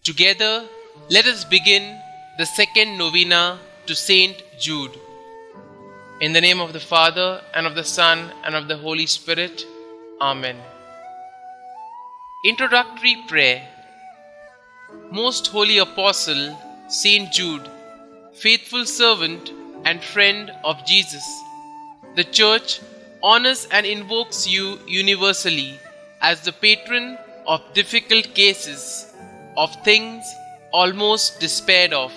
Together, let us begin the second novena to St Jude. In the name of the Father, and of the Son, and of the Holy Spirit. Amen. Introductory Prayer. Most Holy Apostle, St Jude, faithful servant and friend of Jesus, the Church honors and invokes you universally as the patron of difficult cases, of things almost despaired of.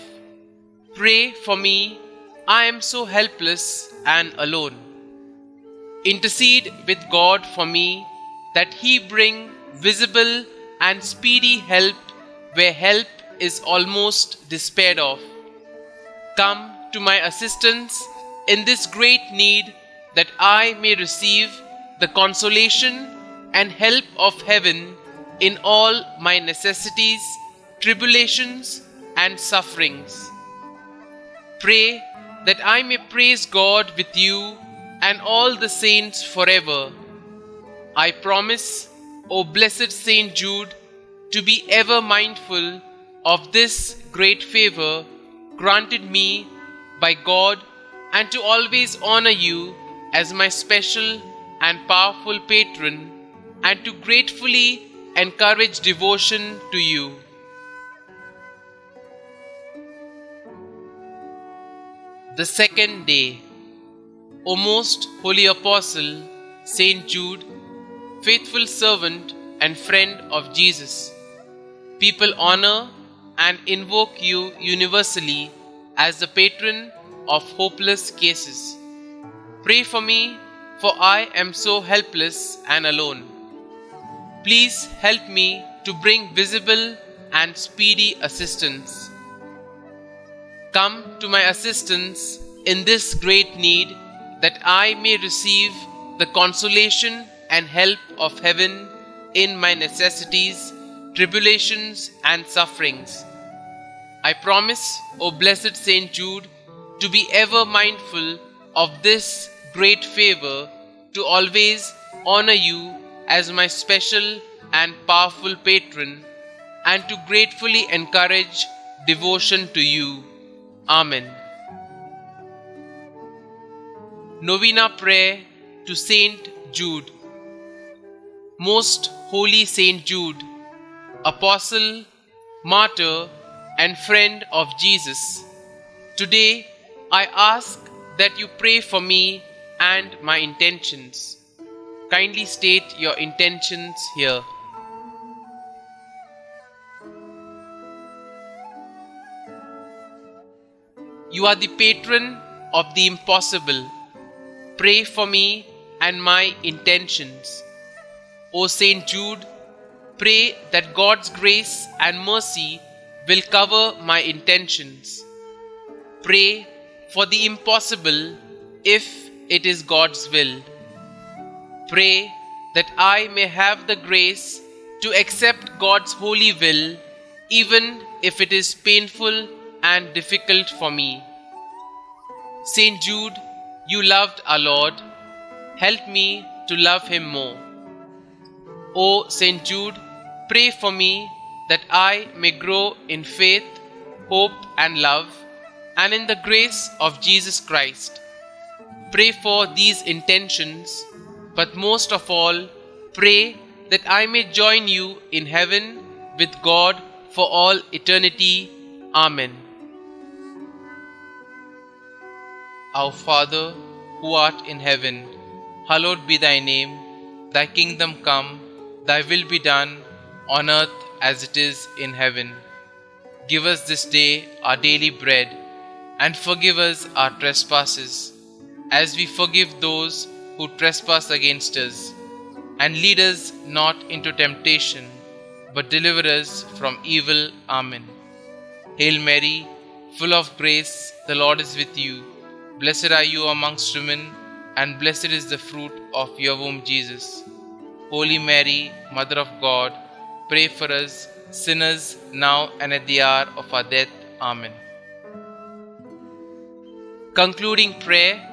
Pray for me, I am so helpless and alone. Intercede with God for me, that He bring visible and speedy help where help is almost despaired of. Come to my assistance in this great need, that I may receive the consolation and help of heaven in all my necessities, tribulations, and sufferings. Pray that I may praise God with you and all the saints forever. I promise, O blessed St Jude, to be ever mindful of this great favor granted me by God, and to always honor you as my special and powerful patron, and to gratefully encourage devotion to you. The second day. O most holy Apostle, St Jude, faithful servant and friend of Jesus, people honor and invoke you universally as the patron of hopeless cases. Pray for me, for I am so helpless and alone. Please help me to bring visible and speedy assistance. Come to my assistance in this great need, that I may receive the consolation and help of heaven in my necessities, tribulations, and sufferings. I promise, O blessed St Jude, to be ever mindful of this great favor, to always honor you as my special and powerful patron, and to gratefully encourage devotion to you. Amen. Novena Prayer to St Jude. Most Holy St Jude, Apostle, Martyr, and friend of Jesus, today I ask that you pray for me and my intentions. Kindly state your intentions here. You are the patron of the impossible. Pray for me and my intentions. O St Jude, pray that God's grace and mercy will cover my intentions. Pray for the impossible, if it is God's will. Pray that I may have the grace to accept God's holy will, even if it is painful and difficult for me. St Jude, you loved our Lord. Help me to love Him more. O St Jude, pray for me, that I may grow in faith, hope, and love, and in the grace of Jesus Christ. Pray for these intentions, but most of all, pray that I may join you in heaven with God for all eternity. Amen. Our Father, who art in heaven, hallowed be thy name. Thy kingdom come, thy will be done, on earth as it is in heaven. Give us this day our daily bread, and forgive us our trespasses, as we forgive those who trespass against us. And lead us not into temptation, but deliver us from evil. Amen. Hail Mary, full of grace, the Lord is with you. Blessed are you amongst women, and blessed is the fruit of your womb, Jesus. Holy Mary, Mother of God, pray for us sinners, now and at the hour of our death. Amen. Concluding prayer.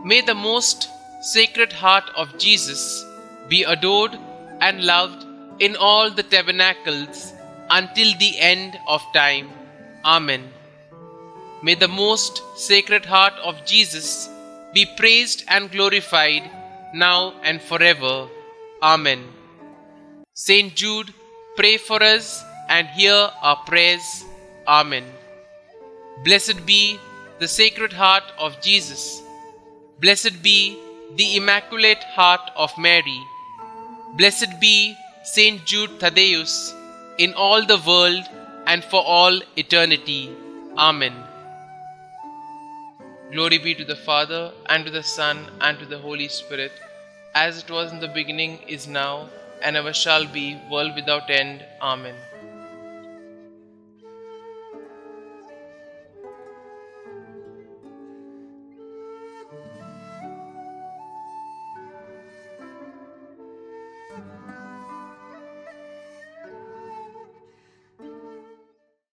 May the most Sacred Heart of Jesus be adored and loved in all the tabernacles until the end of time. Amen. May the most sacred heart of Jesus be praised and glorified now and forever. Amen. St Jude, pray for us and hear our prayers. Amen. Blessed be the Sacred Heart of Jesus. Blessed be the Immaculate Heart of Mary. Blessed be St Jude Thaddeus in all the world and for all eternity. Amen. Glory be to the Father, and to the Son, and to the Holy Spirit, as it was in the beginning, is now, and ever shall be, world without end. Amen.